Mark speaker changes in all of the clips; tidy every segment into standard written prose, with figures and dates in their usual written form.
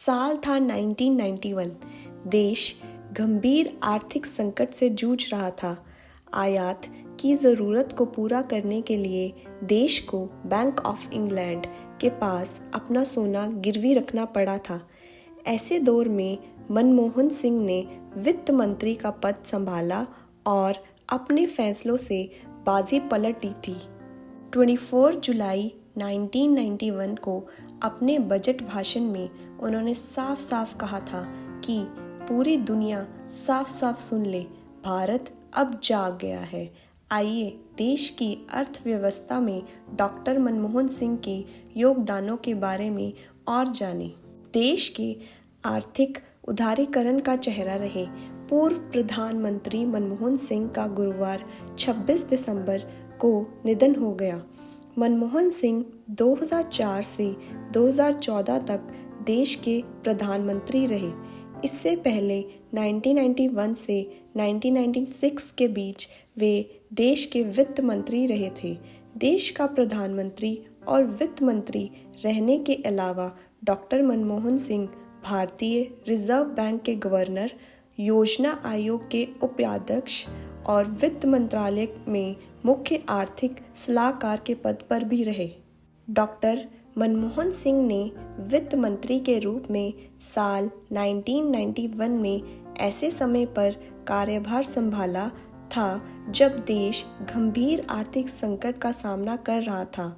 Speaker 1: साल था 1991। देश गंभीर आर्थिक संकट से जूझ रहा था। आयात की ज़रूरत को पूरा करने के लिए देश को बैंक ऑफ इंग्लैंड के पास अपना सोना गिरवी रखना पड़ा था। ऐसे दौर में मनमोहन सिंह ने वित्त मंत्री का पद संभाला और अपने फैसलों से बाजी पलट दी थी। 24 जुलाई 1991 को अपने बजट भाषण में उन्होंने साफ साफ कहा था कि पूरी दुनिया साफ साफ सुन ले, भारत अब जाग गया है। आइए देश की अर्थव्यवस्था में डॉक्टर मनमोहन सिंह के योगदानों के बारे में और जानें। देश के आर्थिक उदारीकरण का चेहरा रहे पूर्व प्रधानमंत्री मनमोहन सिंह का गुरुवार 26 दिसंबर को निधन हो गया। मनमोहन सिंह 2004 से 2014 तक देश के प्रधानमंत्री रहे। इससे पहले 1991 से 1996 के बीच वे देश के वित्त मंत्री रहे थे। देश का प्रधानमंत्री और वित्त मंत्री रहने के अलावा डॉक्टर मनमोहन सिंह भारतीय रिजर्व बैंक के गवर्नर, योजना आयोग के उपाध्यक्ष और वित्त मंत्रालय में मुख्य आर्थिक सलाहकार के पद पर भी रहे। डॉक्टर मनमोहन सिंह ने वित्त मंत्री के रूप में साल 1991 में ऐसे समय पर कार्यभार संभाला था जब देश गंभीर आर्थिक संकट का सामना कर रहा था।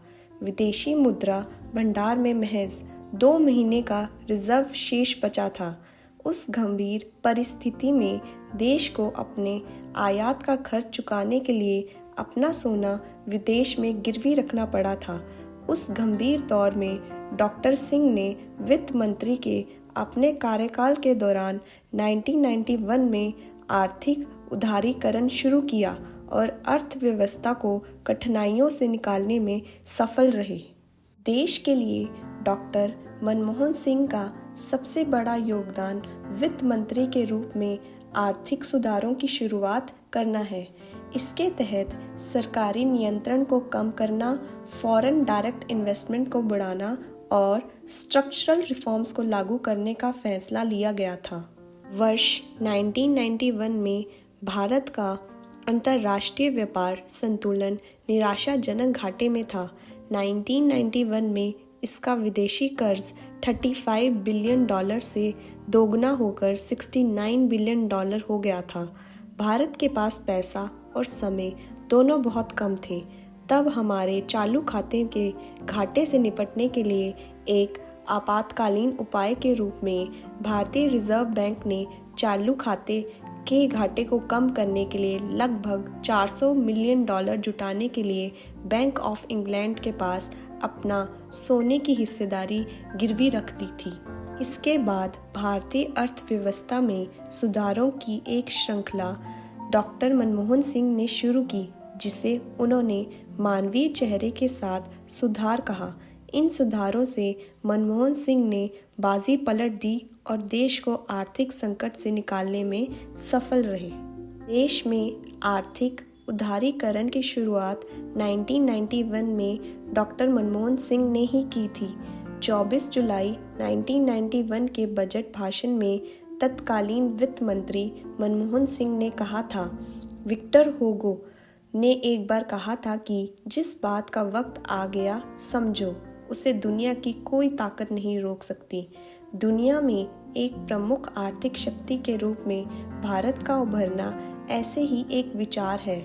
Speaker 1: विदेशी मुद्रा भंडार में महज 2 महीने का रिजर्व शेष बचा था। उस गंभीर परिस्थिति में देश को अपने आयात का खर्च चुकाने के लिए अपना सोना विदेश में गिरवी रखना पड़ा था। उस गंभीर दौर में डॉक्टर सिंह ने वित्त मंत्री के अपने कार्यकाल के दौरान 1991 में आर्थिक उदारीकरण शुरू किया और अर्थव्यवस्था को कठिनाइयों से निकालने में सफल रहे। देश के लिए डॉक्टर मनमोहन सिंह का सबसे बड़ा योगदान वित्त मंत्री के रूप में आर्थिक सुधारों की शुरुआत करना है। इसके तहत सरकारी नियंत्रण को कम करना, फॉरेन डायरेक्ट इन्वेस्टमेंट को बढ़ाना और स्ट्रक्चरल रिफॉर्म्स को लागू करने का फैसला लिया गया था। वर्ष 1991 में भारत का अंतर्राष्ट्रीय व्यापार संतुलन निराशाजनक घाटे में था। 1991 में इसका विदेशी कर्ज $35 बिलियन से दोगुना होकर $69 बिलियन हो गया था। भारत के पास पैसा और समय दोनों बहुत कम थे। तब हमारे चालू खाते के घाटे से निपटने के लिए एक आपातकालीन उपाय के रूप में भारतीय रिजर्व बैंक ने चालू खाते के घाटे को कम करने के लिए लगभग $400 मिलियन जुटाने के लिए बैंक ऑफ इंग्लैंड के पास अपना सोने की हिस्सेदारी गिरवी रख दी थी। इसके बाद भारतीय अर्थव्यवस्था में सुधारों की एक श्रृंखला डॉक्टर मनमोहन सिंह ने शुरू की, जिसे उन्होंने मानवीय चेहरे के साथ सुधार कहा। इन सुधारों से मनमोहन सिंह ने बाजी पलट दी और देश को आर्थिक संकट से निकालने में सफल रहे। देश में आर्थिक उदारीकरण की शुरुआत 1991 में डॉक्टर मनमोहन सिंह ने ही की थी। 24 जुलाई 1991 के बजट भाषण में तत्कालीन वित्त मंत्री मनमोहन सिंह ने कहा था, विक्टर हुगो ने एक बार कहा था कि जिस बात का वक्त आ गया समझो, उसे दुनिया की कोई ताकत नहीं रोक सकती। दुनिया में एक प्रमुख आर्थिक शक्ति के रूप में भारत का उभरना ऐसे ही एक विचार है।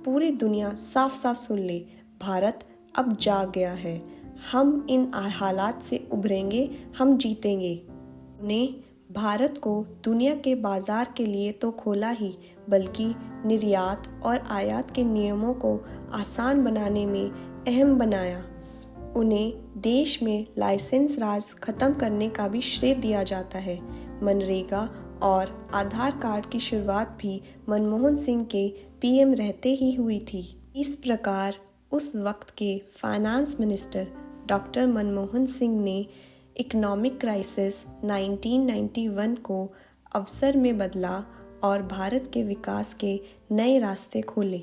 Speaker 1: पूरी दुनिया साफ साफ सुन ले, भारत अब जाग गया है। हम इन हालात से उभरेंगे, हम जीतेंगे। उन्हें भारत को दुनिया के बाजार के लिए तो खोला ही, बल्कि निर्यात और आयात के नियमों को आसान बनाने में अहम बनाया। उन्हें देश में लाइसेंस राज खत्म करने का भी श्रेय दिया जाता है। मनरेगा और आधार कार्ड की शुरुआत भी मनमोहन सिंह के पीएम रहते ही हुई थी। इस प्रकार उस वक्त के finance minister doctor Manmohan Singh ने इकोनॉमिक क्राइसिस 1991 को अवसर में बदला और भारत के विकास के नए रास्ते खोले।